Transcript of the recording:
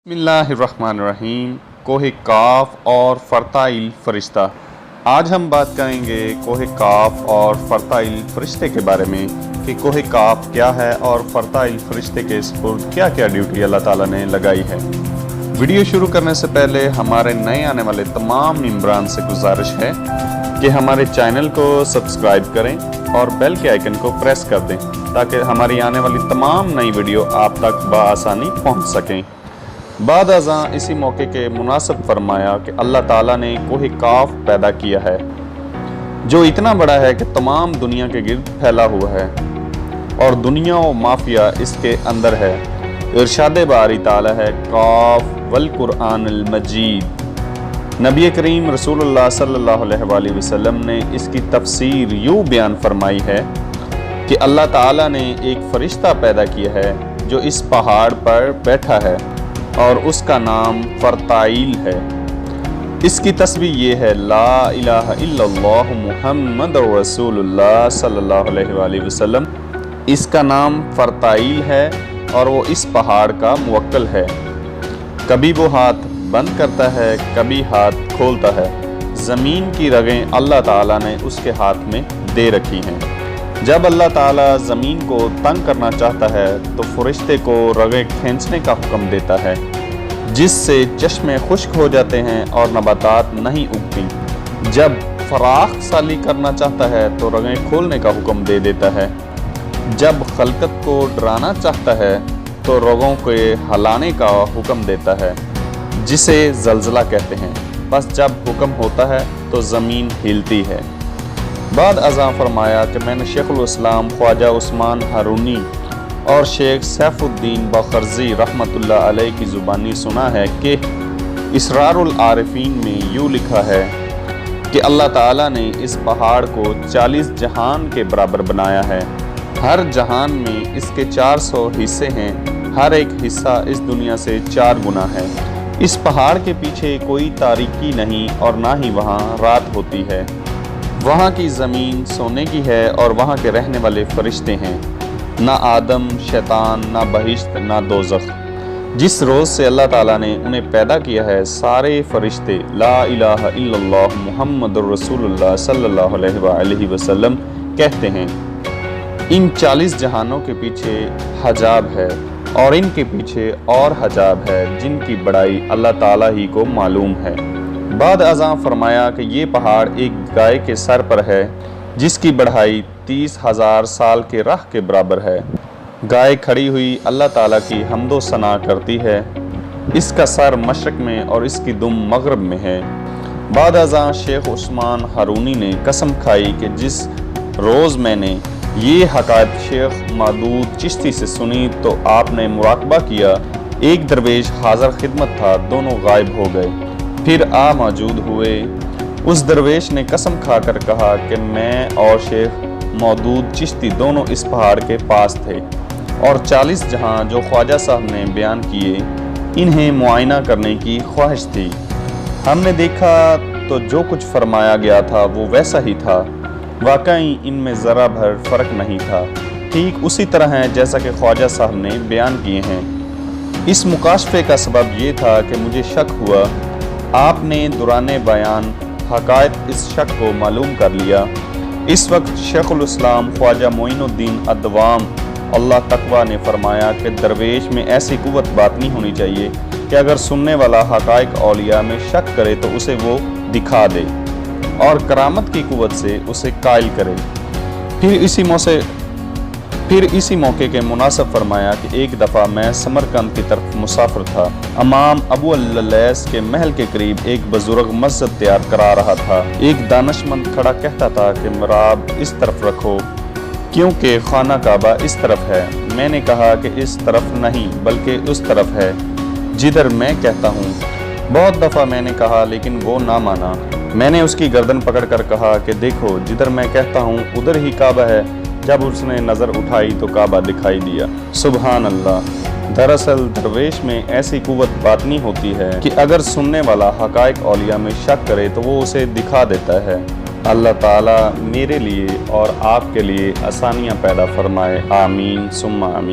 बिस्मिल्लाहिर्रहमानिर्रहीम। कोह काफ और फ़रताइल फ़रिश्ता। आज हम बात करेंगे कोह काफ और फ़रताइल फ़रिश्ते के बारे में कि कोह काफ क्या है और फ़रताइल फ़रिश्ते के स्पुर्द क्या क्या ड्यूटी अल्लाह ताला ने लगाई है। वीडियो शुरू करने से पहले हमारे नए आने वाले तमाम मेंबरान से गुजारिश है कि हमारे चैनल को सब्सक्राइब करें और बेल के आइकन को प्रेस कर दें ताकि हमारी आने वाली तमाम नई वीडियो आप तक बआसानी पहुंच सकें। बाद अज़ां इसी मौके के मुनासिब फरमाया कि अल्लाह ताला ने कोह काफ पैदा किया है जो इतना बड़ा है कि तमाम दुनिया के गिर्द फैला हुआ है और दुनिया व माफिया इसके अंदर है। इरशाद बारी ताला है काफ वल कुरानिल मजीद। नबी करीम रसूलुल्लाह सल्लल्लाहु अलैहि वसल्लम ने इसकी तफसीर यूँ बयान फरमाई है कि अल्लाह ताला ने एक फ़रिश्ता पैदा किया है जो इस पहाड़ पर बैठा है और उसका नाम फ़रताइल है। इसकी तस्बीह ये है ला इलाहा इल्लल्लाह मुहम्मदुर रसूलुल्लाह सल्लल्लाहु अलैहि वसल्लम। इसका नाम फ़रताइल है और वो इस पहाड़ का मुवक्किल है। कभी वो हाथ बंद करता है, कभी हाथ खोलता है। ज़मीन की रगें अल्लाह ताला ने उसके हाथ में दे रखी हैं। जब अल्लाह ताला ज़मीन को तंग करना चाहता है तो फ़रिश्ते को रगें खींचने का हुक्म देता है जिससे चश्मे खुश्क हो जाते हैं और नबातात नहीं उगती। जब फराख साली करना चाहता है तो रगें खोलने का हुक्म दे देता है। जब खलकत को डराना चाहता है तो रगों के हलाने का हुक्म देता है जिसे ज़लज़ला कहते हैं। बस जब हुक्म होता है तो ज़मीन हिलती है। बाद अज़ां फरमाया कि मैंने शेखुल इस्लाम ख्वाजा उस्मान हारूनी और शेख सैफुद्दीन बखरजी रहमतुल्लाह अलैह की ज़ुबानी सुना है कि इसरारुल आरिफीन में यूँ लिखा है कि अल्लाह ताला ने इस पहाड़ को 40 जहान के बराबर बनाया है। हर जहान में इसके 400 हिस्से हैं। हर एक हिस्सा इस दुनिया से 4 गुना है। इस पहाड़ के पीछे कोई तारीकी नहीं और ना ही वहाँ रात होती है। वहाँ की ज़मीन सोने की है और वहाँ के रहने वाले फ़रिश्ते हैं। ना आदम, शैतान, ना बहिश्त, ना दोज़ख। जिस रोज़ से अल्लाह ताला ने उन्हें पैदा किया है सारे फ़रिश्ते ला इलाहा इल्लल्लाह मुहम्मदुर रसूलुल्लाह सल्लल्लाहु अलैहि वसल्लम कहते हैं। इन 40 जहानों के पीछे हजाब है और इनके पीछे और हजाब है जिनकी बड़ाई अल्लाह ताला ही को मालूम है। बाद अज़ां फरमाया कि ये पहाड़ एक गाय के सर पर है जिसकी बढ़ाई 30,000 साल के राह के बराबर है। गाय खड़ी हुई अल्लाह ताला की हम्दो सना करती है। इसका सर मशरक़ में और इसकी दुम मगरब में है। बाद अज़ां शेख उस्मान हारूनी ने कसम खाई कि जिस रोज़ मैंने ये हकायत शेख मदूद चिश्ती से सुनी तो आपने मुराकबा किया। एक दरवेश हाज़र खिदमत था, दोनों गायब हो गए फिर आ मौजूद हुए। उस दरवेश ने कसम खाकर कहा कि मैं और शेख मदूद चिश्ती दोनों इस पहाड़ के पास थे और 40 जहां जो ख्वाजा साहब ने बयान किए इन्हें मुआयना करने की ख्वाहिश थी। हमने देखा तो जो कुछ फरमाया गया था वो वैसा ही था। वाकई इनमें ज़रा भर फ़र्क नहीं था। ठीक उसी तरह है जैसा कि ख्वाजा साहब ने बयान किए हैं। इस मुकाशफे का सबब ये था कि मुझे शक हुआ। आपने दुराने बयान हकायत इस शक को मालूम कर लिया। इस वक्त शेखुल इस्लाम ख्वाजा मोइनुद्दीन अद्वाम अल्लाह तकवा ने फरमाया कि दरवेश में ऐसी कुव्वत बातनी होनी चाहिए कि अगर सुनने वाला हकायक औलिया में शक करे तो उसे वो दिखा दे और करामत की कुव्वत से उसे कायल करे। फिर इसी मौके के मुनासिब फरमाया कि एक दफ़ा मैं समरकंद की तरफ मुसाफिर था। अमाम अबू अल-लैस के महल के करीब एक बुजुर्ग मस्जिद तैयार करा रहा था। एक दानशमंद खड़ा कहता था कि मिराब इस तरफ रखो क्योंकि खाना काबा इस तरफ है। मैंने कहा कि इस तरफ नहीं बल्कि उस तरफ है जिधर मैं कहता हूँ। बहुत दफ़ा मैंने कहा लेकिन वो ना माना। मैंने उसकी गर्दन पकड़कर कहा कि देखो जिधर मैं कहता हूँ उधर ही काबा है। जब उसने नज़र उठाई तो काबा दिखाई दिया। सुबहान अल्लाह। दरअसल दरवेश में ऐसी कुव्वत बातनी होती है कि अगर सुनने वाला हकायक औलिया में शक करे तो वो उसे दिखा देता है। अल्लाह ताला मेरे लिए और आपके लिए आसानियाँ पैदा फरमाए। आमीन सुम्मा आमीन।